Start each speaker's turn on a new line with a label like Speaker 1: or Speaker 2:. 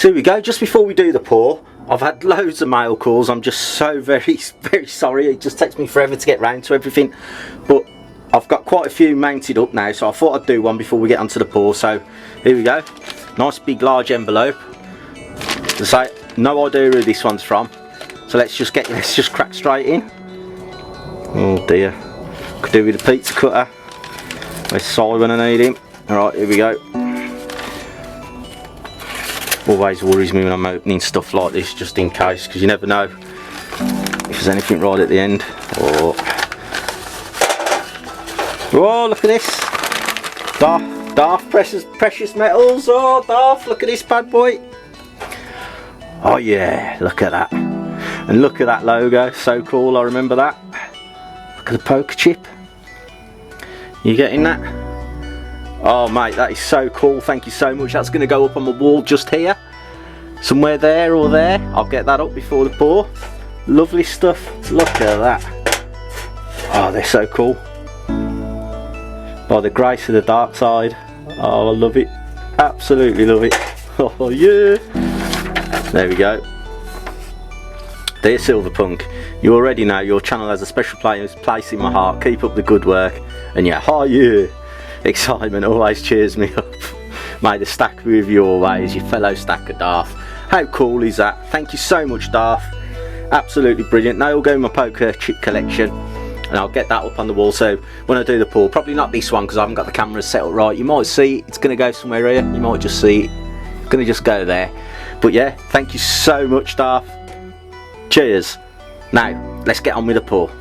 Speaker 1: So here we go. Just before we do the pour, I've had loads of mail calls. I'm just so very sorry. It just takes me forever to get round to everything, but I've got quite a few mounted up now, so I thought I'd do one before we get onto the pour. So here we go. Nice big large envelope. As I say, no idea who this one's from, so let's just crack straight in. Oh dear, could do with a pizza cutter. Where's Simon when I need him? Alright, here we go. Always worries me when I'm opening stuff like this, just in case, because you never know if there's anything right at the end. Oh, look at this. Daft precious metals. Oh, Daft, look at this bad boy. Oh yeah, look at that. And look at that logo, so cool, I remember that. Look at the poker chip. You getting that? Oh mate, that is so cool, thank you so much. That's going to go up on the wall just here. Somewhere there or there. I'll get that up before the pour. Lovely stuff, look at that. Oh, they're so cool. By the grace of the dark side. Oh, I love it. Absolutely love it. Oh yeah. There we go. Dear Silverpunk, you already know your channel has a special place in my heart. Keep up the good work. And yeah, oh yeah. Excitement always cheers me up. Mate, the stack with you always, your fellow stacker Daft. How cool is that? Thank you so much, Daft. Absolutely brilliant. They all go in my poker chip collection, and I'll get that up on the wall. So when I do the pour, probably not this one because I haven't got the camera set up right. You might see it's going to go somewhere here. You might just see it. It's going to just go there. But yeah, thank you so much, Daft. Cheers. Now, let's get on with the pour.